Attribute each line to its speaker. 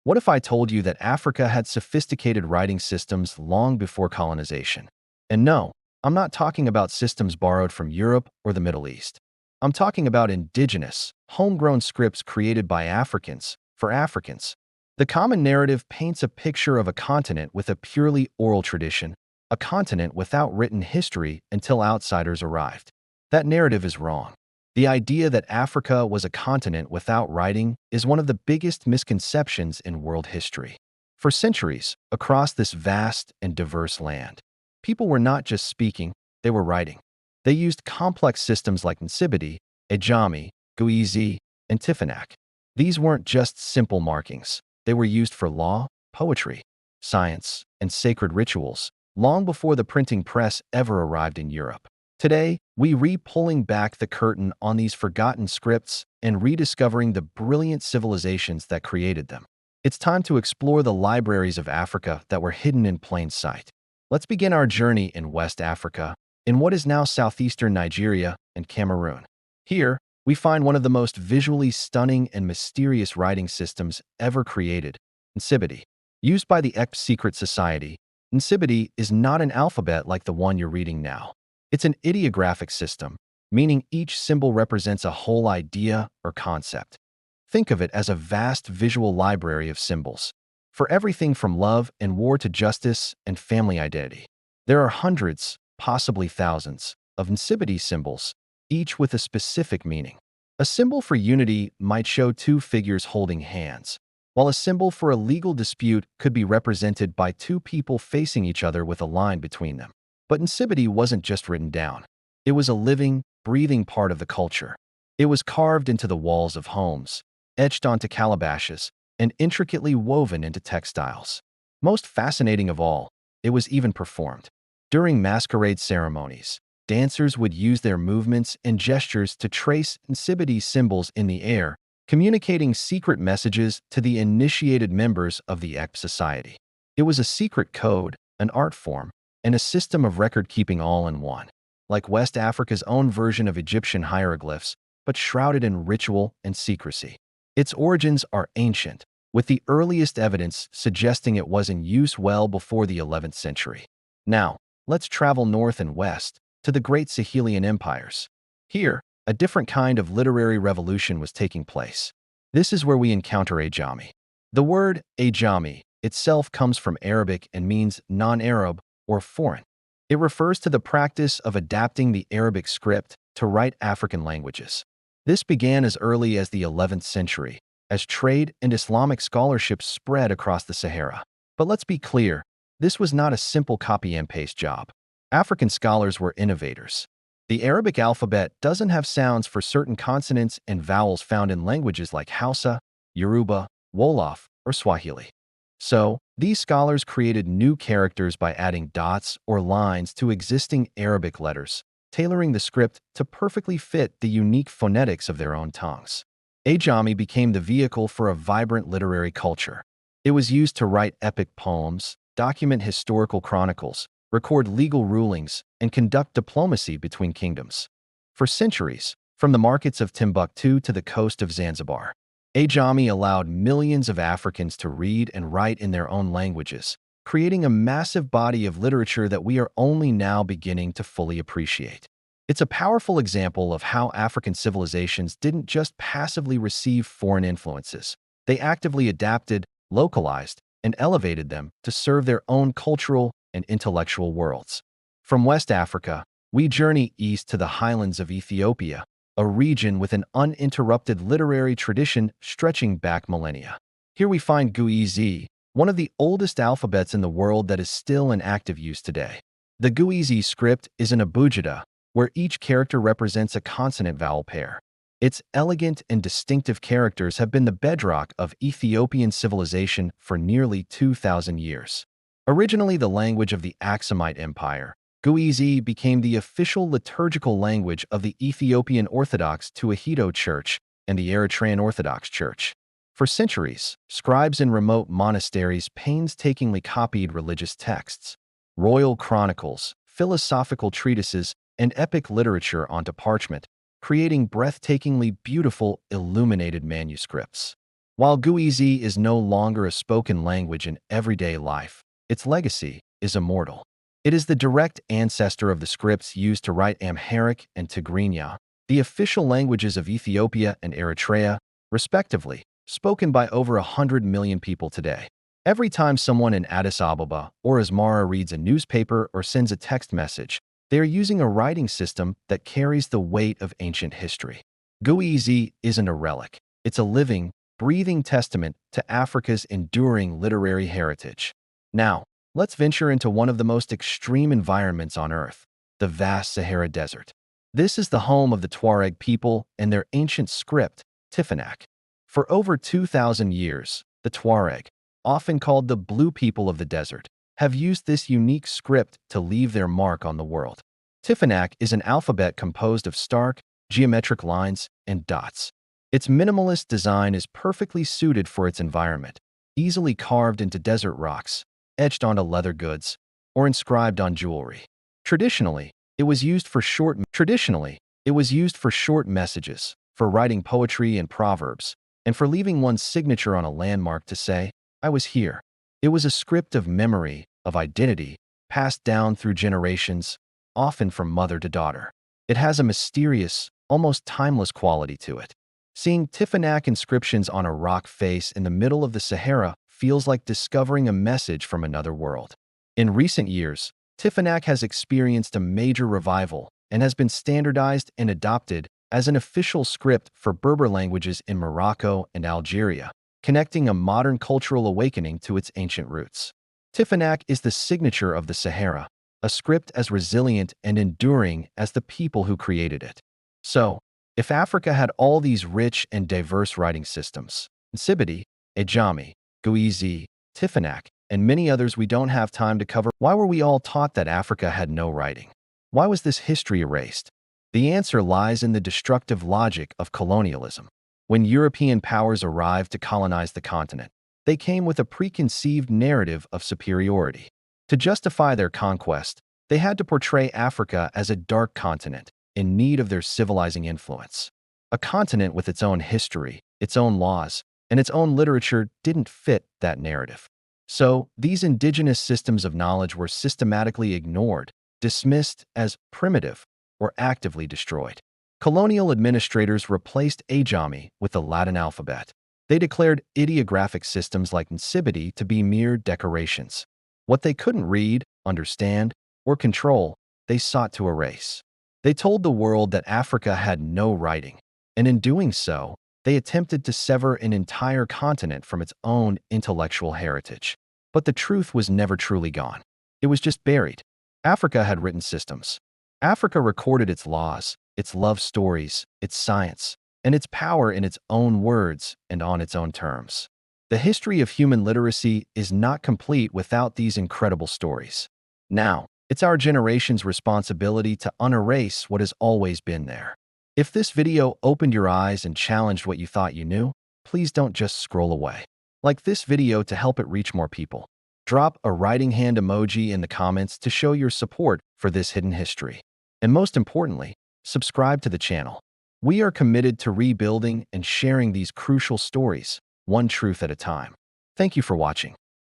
Speaker 1: What if I told you that Africa had sophisticated writing systems long before colonization? And no, I'm not talking about systems borrowed from Europe or the Middle East. I'm talking about indigenous, homegrown scripts created by Africans for Africans. The common narrative paints a picture of a continent with a purely oral tradition, a continent without written history until outsiders arrived. That narrative is wrong. The idea that Africa was a continent without writing is one of the biggest misconceptions in world history. For centuries, across this vast and diverse land, people were not just speaking, they were writing. They used complex systems like Nsibidi, Ajami, Guizi, and Tifinagh. These weren't just simple markings. They were used for law, poetry, science, and sacred rituals, long before the printing press ever arrived in Europe. Today, we pulling back the curtain on these forgotten scripts and rediscovering the brilliant civilizations that created them. It's time to explore the libraries of Africa that were hidden in plain sight. Let's begin our journey in West Africa, in what is now southeastern Nigeria and Cameroon. Here, we find one of the most visually stunning and mysterious writing systems ever created, Nsibidi. Used by the Ekp secret society, Nsibidi is not an alphabet like the one you're reading now. It's an ideographic system, meaning each symbol represents a whole idea or concept. Think of it as a vast visual library of symbols, for everything from love and war to justice and family identity. There are hundreds, possibly thousands, of Nsibidi symbols, each with a specific meaning. A symbol for unity might show two figures holding hands, while a symbol for a legal dispute could be represented by two people facing each other with a line between them. But Nsibidi wasn't just written down. It was a living, breathing part of the culture. It was carved into the walls of homes, etched onto calabashes, and intricately woven into textiles. Most fascinating of all, it was even performed. During masquerade ceremonies, dancers would use their movements and gestures to trace Nsibidi symbols in the air, communicating secret messages to the initiated members of the Ekp society. It was a secret code, an art form, and a system of record-keeping all in one, like West Africa's own version of Egyptian hieroglyphs, but shrouded in ritual and secrecy. Its origins are ancient, with the earliest evidence suggesting it was in use well before the 11th century. Now, let's travel north and west to the great Sahelian empires. Here, a different kind of literary revolution was taking place. This is where we encounter Ajami. The word Ajami itself comes from Arabic and means non-Arab or foreign. It refers to the practice of adapting the Arabic script to write African languages. This began as early as the 11th century, as trade and Islamic scholarship spread across the Sahara. But let's be clear, this was not a simple copy and paste job. African scholars were innovators. The Arabic alphabet doesn't have sounds for certain consonants and vowels found in languages like Hausa, Yoruba, Wolof, or Swahili. So, these scholars created new characters by adding dots or lines to existing Arabic letters, tailoring the script to perfectly fit the unique phonetics of their own tongues. Ajami became the vehicle for a vibrant literary culture. It was used to write epic poems, document historical chronicles, record legal rulings, and conduct diplomacy between kingdoms. For centuries, from the markets of Timbuktu to the coast of Zanzibar, Ajami allowed millions of Africans to read and write in their own languages, creating a massive body of literature that we are only now beginning to fully appreciate. It's a powerful example of how African civilizations didn't just passively receive foreign influences. They actively adapted, localized, and elevated them to serve their own cultural and intellectual worlds. From West Africa, we journey east to the highlands of Ethiopia, a region with an uninterrupted literary tradition stretching back millennia. Here we find Guizi, one of the oldest alphabets in the world that is still in active use today. The Guizi script is an abugida, where each character represents a consonant-vowel pair. Its elegant and distinctive characters have been the bedrock of Ethiopian civilization for nearly 2,000 years. Originally the language of the Aksumite Empire, Guizi became the official liturgical language of the Ethiopian Orthodox Tewahedo Church and the Eritrean Orthodox Church. For centuries, scribes in remote monasteries painstakingly copied religious texts, royal chronicles, philosophical treatises, and epic literature onto parchment, creating breathtakingly beautiful, illuminated manuscripts. While Guizi is no longer a spoken language in everyday life, its legacy is immortal. It is the direct ancestor of the scripts used to write Amharic and Tigrinya, the official languages of Ethiopia and Eritrea, respectively, spoken by over 100 million people today. Every time someone in Addis Ababa or Asmara reads a newspaper or sends a text message, they are using a writing system that carries the weight of ancient history. Guizi isn't a relic. It's a living, breathing testament to Africa's enduring literary heritage. Now, let's venture into one of the most extreme environments on Earth, the vast Sahara Desert. This is the home of the Tuareg people and their ancient script, Tifinagh. For over 2,000 years, the Tuareg, often called the Blue People of the Desert, have used this unique script to leave their mark on the world. Tifinagh is an alphabet composed of stark, geometric lines and dots. Its minimalist design is perfectly suited for its environment, easily carved into desert rocks, etched onto leather goods, or inscribed on jewelry. Traditionally, it was used for short messages, for writing poetry and proverbs, and for leaving one's signature on a landmark to say, "I was here." It was a script of memory, of identity, passed down through generations, often from mother to daughter. It has a mysterious, almost timeless quality to it. Seeing Tifinagh inscriptions on a rock face in the middle of the Sahara feels like discovering a message from another world. In recent years, Tifinagh has experienced a major revival and has been standardized and adopted as an official script for Berber languages in Morocco and Algeria, connecting a modern cultural awakening to its ancient roots. Tifinagh is the signature of the Sahara, a script as resilient and enduring as the people who created it. So, if Africa had all these rich and diverse writing systems, Nsibidi, Ajami, Guizi, Tifinagh, and many others we don't have time to cover, why were we all taught that Africa had no writing? Why was this history erased? The answer lies in the destructive logic of colonialism. When European powers arrived to colonize the continent, they came with a preconceived narrative of superiority. To justify their conquest, they had to portray Africa as a dark continent, in need of their civilizing influence. A continent with its own history, its own laws, and its own literature didn't fit that narrative. So, these indigenous systems of knowledge were systematically ignored, dismissed as primitive, or actively destroyed. Colonial administrators replaced Ajami with the Latin alphabet. They declared ideographic systems like Nsibidi to be mere decorations. What they couldn't read, understand, or control, they sought to erase. They told the world that Africa had no writing, and in doing so, they attempted to sever an entire continent from its own intellectual heritage. But the truth was never truly gone. It was just buried. Africa had written systems. Africa recorded its laws, its love stories, its science, and its power in its own words and on its own terms. The history of human literacy is not complete without these incredible stories. Now, it's our generation's responsibility to unerase what has always been there. If this video opened your eyes and challenged what you thought you knew, please don't just scroll away. Like this video to help it reach more people. Drop a writing hand emoji in the comments to show your support for this hidden history. And most importantly, subscribe to the channel. We are committed to rebuilding and sharing these crucial stories, one truth at a time. Thank you for watching.